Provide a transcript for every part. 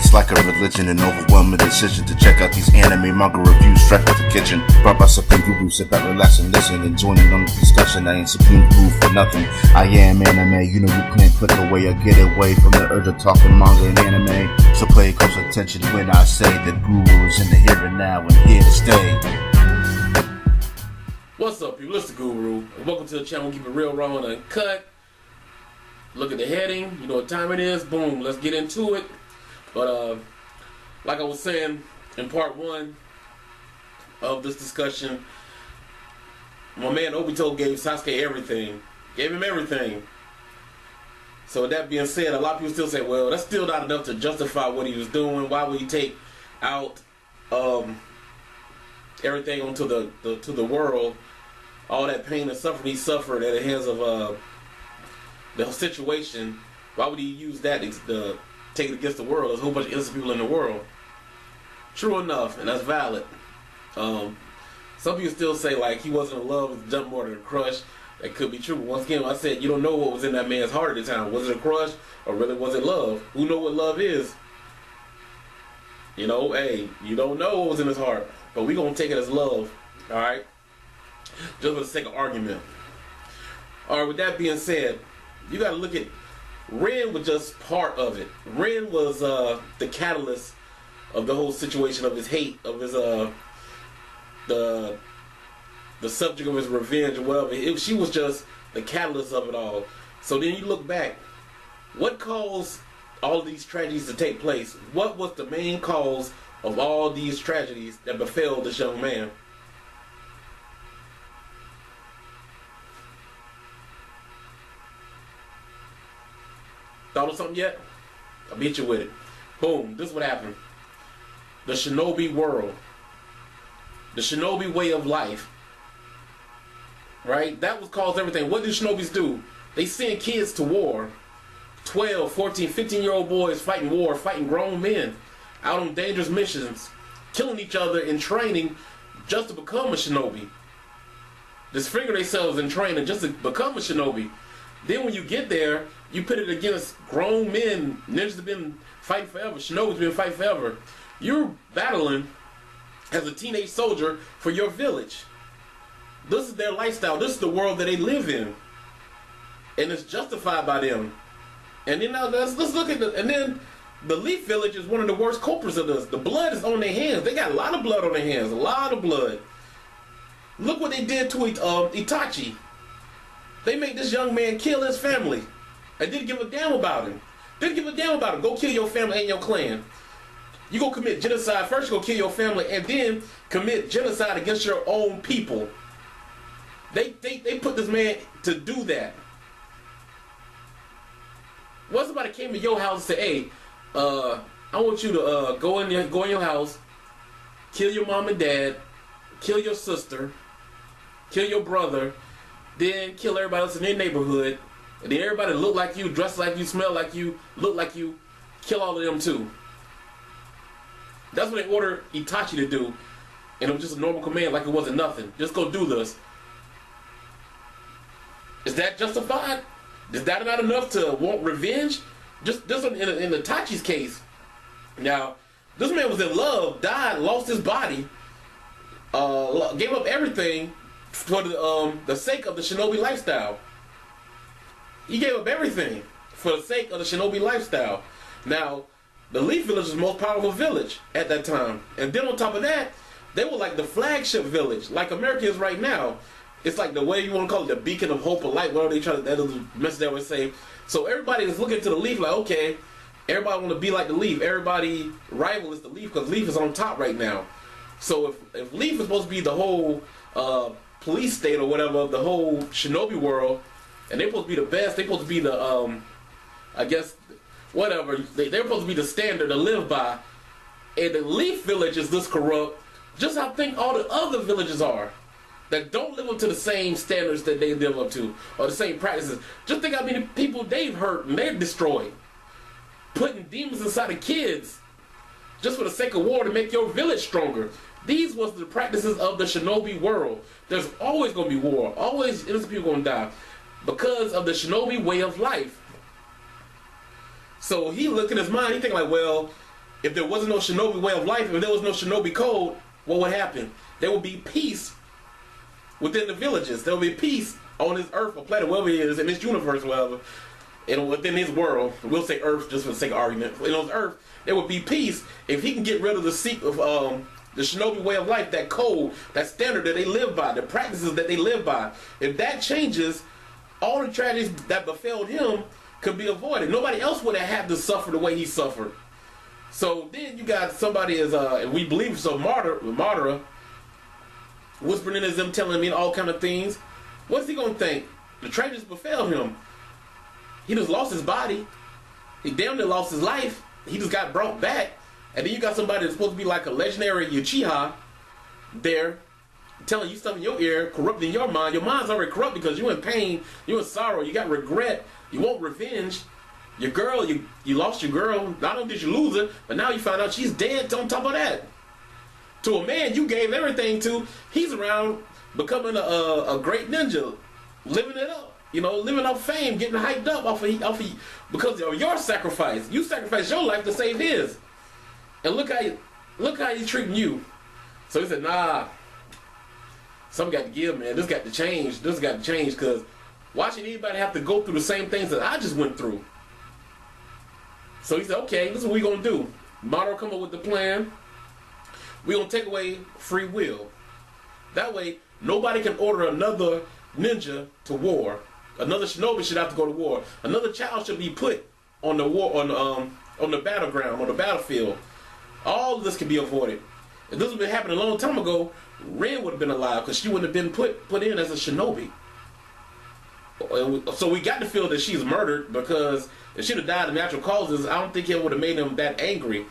It's like a religion, an overwhelming decision to check out these anime manga reviews straight out the kitchen. Brought by Supreme Guru, sit back, relax and listen and join in on the discussion. I ain't Supreme Guru for nothing. I am anime, you know you can't put away or get away from the urge of talking manga and anime. So pay close attention when I say that Guru is in the here and now and here to stay. What's up, people? It's the Guru, and welcome to the channel. Keep it real, raw, and uncut. Look at the heading. You know what time it is. Boom. Let's get into it. But like I was saying in part one of this discussion, my man Obito gave Sasuke everything. Gave him everything. So with that being said, a lot of people still say, well, that's still not enough to justify what he was doing. Why would he take out everything onto the world? All that pain and suffering he suffered at the hands of the situation. Why would he use that to take it against the world? There's a whole bunch of innocent people in the world. True enough, and that's valid. Some people still say like he wasn't in love with jump more than a crush. That could be true. But once again, I said you don't know what was in that man's heart at the time. Was it a crush or really was it love? Who knows what love is? You know, hey, you don't know what was in his heart, but we gonna take it as love. All right, just for the sake of argument. All right. With that being said, you got to look at. Ren was just part of it. Ren was the catalyst of the whole situation, of his hate, of his the subject of his revenge or whatever. She was just the catalyst of it all. So then you look back, what caused all of these tragedies to take place? What was the main cause of all these tragedies that befell this young man? Thought of something yet? I'll beat you with it. Boom. This is what happened. The shinobi world. The shinobi way of life. Right? That was caused everything. What do shinobis do? They send kids to war. 12, 14, 15-year-old boys fighting war, fighting grown men out on dangerous missions, killing each other in training just to become a shinobi. Disfigure themselves in training just to become a shinobi. Then when you get there, you put it against grown men. Ninjas have been fighting forever. Shinobis have been fighting forever. You're battling as a teenage soldier for your village. This is their lifestyle. This is the world that they live in. And it's justified by them. And then now let's look at and then the Leaf Village is one of the worst culprits of this. The blood is on their hands. They got a lot of blood on their hands. A lot of blood. Look what they did to Itachi. They made this young man kill his family. And didn't give a damn about him. Didn't give a damn about him. Go kill your family and your clan. You go commit genocide. First you go kill your family and then commit genocide against your own people. They put this man to do that. What if somebody came to your house and said, hey, I want you to go in your house, kill your mom and dad, kill your sister, kill your brother, then kill everybody else in their neighborhood, and then everybody look like you, dress like you, smell like you, look like you, kill all of them too. That's what they ordered Itachi to do, and it was just a normal command like it wasn't nothing. Just go do this. Is that justified? Is that not enough to want revenge? Just this in Itachi's case. Now, this man was in love, died, lost his body, gave up everything for the sake of the shinobi lifestyle. He gave up everything for the sake of the shinobi lifestyle. Now, the Leaf Village was the most powerful village at that time. And then on top of that, they were like the flagship village, like America is right now. It's like the way you want to call it, the beacon of hope or light, whatever they try to, that is the message they would say. So everybody is looking to the Leaf like, okay, everybody want to be like the Leaf. Everybody rival is the Leaf because Leaf is on top right now. So if Leaf is supposed to be the whole police state or whatever of the whole shinobi world, and they're supposed to be the best, they're supposed to be the I guess whatever, they're supposed to be the standard to live by, and the Leaf Village is this corrupt, just how I think all the other villages are that don't live up to the same standards that they live up to or the same practices. Just think how many people they've hurt and they've destroyed, putting demons inside of kids just for the sake of war to make your village stronger. These was the practices of the shinobi world. There's always going to be war. Always innocent people going to die because of the shinobi way of life. So he look in his mind, he think like, well, if there wasn't no shinobi way of life, if there was no shinobi code, what would happen? There would be peace within the villages. There would be peace on this earth or planet, wherever it is, in this universe, wherever, and within his world. We'll say Earth just for the sake of argument. In on Earth, there would be peace if he can get rid of the shinobi way of life, that code, that standard that they live by, the practices that they live by. If that changes, all the tragedies that befell him could be avoided. Nobody else would have had to suffer the way he suffered. So then you got somebody as and we believe so, Madara, whispering in his them, telling me all kind of things. What's he gonna think? The tragedies befell him. He just lost his body. He damn near lost his life. He just got brought back. And then you got somebody that's supposed to be like a legendary Uchiha there, telling you stuff in your ear, corrupting your mind. Your mind's already corrupt because you're in pain, you're in sorrow, you got regret, you want revenge. Your girl, you lost your girl. Not only did you lose her, but now you find out she's dead on top of that. To a man you gave everything to, he's around becoming a great ninja, living it up. You know, living off fame, getting hyped up off of because of your sacrifice. You sacrificed your life to save his. And look how he's treating you. So he said, nah, something got to give, man. This got to change. This got to change, because why should anybody have to go through the same things that I just went through? So he said, okay, this is what we're going to do. Madara come up with the plan. We're going to take away free will. That way, nobody can order another ninja to war. Another shinobi should have to go to war. Another child should be put on the on the battleground, on the battlefield. All of this can be avoided. If this had been happening a long time ago, Ren would have been alive because she wouldn't have been put in as a shinobi. So we got to feel that she's murdered, because if she'd have died of natural causes, I don't think it would have made him that angry.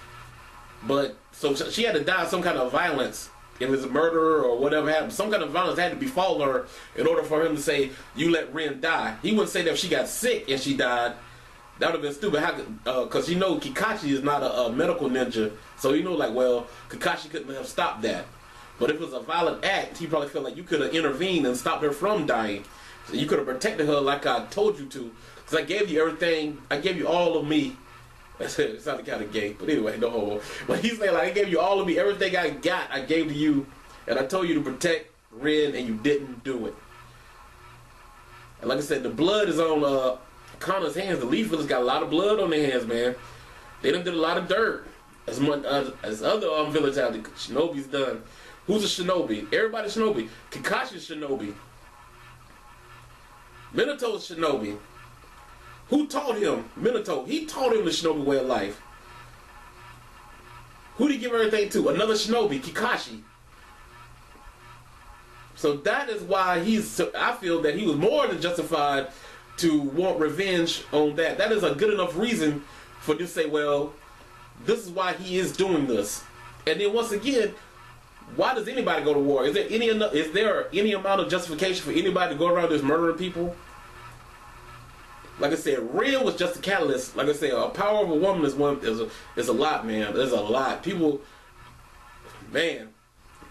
But so she had to die of some kind of violence. If it's a murder or whatever happened, some kind of violence had to befall her in order for him to say, you let Ren die. He wouldn't say that if she got sick and she died. That would have been stupid. Because you know Kakashi is not a medical ninja. So you know, like, well, Kakashi couldn't have stopped that. But if it was a violent act, he probably felt like you could have intervened and stopped her from dying. So you could have protected her like I told you to. Because I gave you everything. I gave you all of me. It sounded kind of gay. But anyway, no homo. But he's saying, like, I gave you all of me. Everything I got, I gave to you. And I told you to protect Ren, and you didn't do it. And like I said, the blood is on Connor's hands. The Leaf Village got a lot of blood on their hands, man. They done did a lot of dirt. As much as other villages have. The Shinobi's done. Who's a shinobi? Everybody's shinobi. Kakashi's shinobi. Minato's shinobi. Who taught him? Minato. He taught him the shinobi way of life. Who did he give everything to? Another shinobi, Kakashi. So that is why I feel that he was more than justified to want revenge on that. That is a good enough reason for you to say, well, this is why he is doing this. And then once again, why does anybody go to war? Is there any amount of justification for anybody to go around just murdering people? Like I said, Ren was just a catalyst. Like I said, a power of a woman is a lot, man. There's a lot. People, man,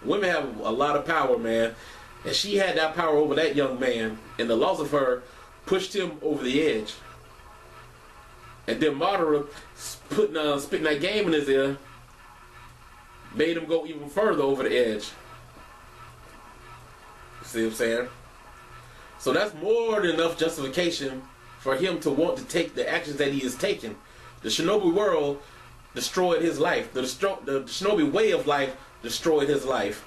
women have a lot of power, man. And she had that power over that young man. And the loss of her pushed him over the edge. And then Madara spitting that game in his ear made him go even further over the edge. See what I'm saying? So that's more than enough justification for him to want to take the actions that he is taking. The shinobi world destroyed his life. The shinobi way of life destroyed his life.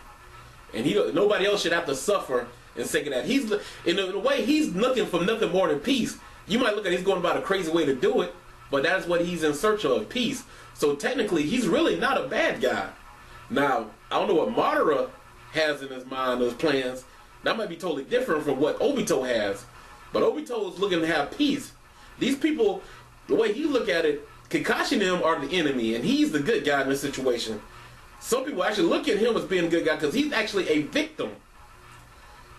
And nobody else should have to suffer in saying that. He's in a way, he's looking for nothing more than peace. You might look at he's going about a crazy way to do it, but that's what he's in search of, peace. So technically, he's really not a bad guy. Now, I don't know what Madara has in his mind, his plans. That might be totally different from what Obito has. But Obito is looking to have peace. These people, the way he look at it, Kakashi and them are the enemy, and he's the good guy in this situation. Some people actually look at him as being a good guy because he's actually a victim.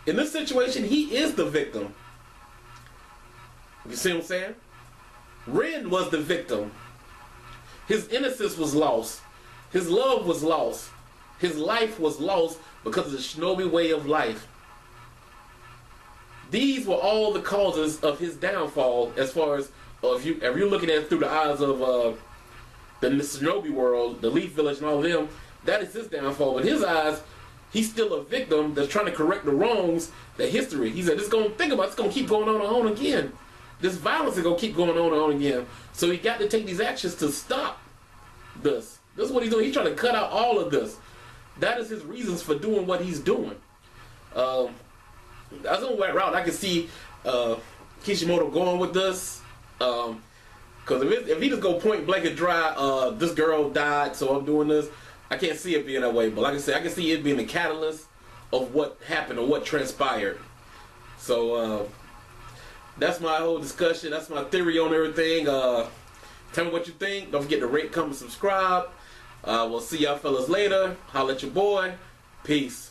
In this situation, he is the victim. You see what I'm saying? Ren was the victim. His innocence was lost. His love was lost. His life was lost because of the shinobi way of life. These were all the causes of his downfall, as far as if you're looking at it through the eyes of the Shinobi world, the Leaf Village, and all of them. That is his downfall. But in his eyes, he's still a victim that's trying to correct the wrongs, the history. He said, "It's gonna think about. It's gonna keep going on and on again. This violence is gonna keep going on and on again." So he got to take these actions to stop this. This is what he's doing. He's trying to cut out all of this. That is his reasons for doing what he's doing. That's the way route I can see Kishimoto going with this. Because if he just go point blank and dry, this girl died, so I'm doing this. I can't see it being that way. But like I said, I can see it being the catalyst of what happened or what transpired. So that's my whole discussion. That's my theory on everything. Tell me what you think. Don't forget to rate, comment, subscribe. We'll see y'all fellas later. Holla at your boy. Peace.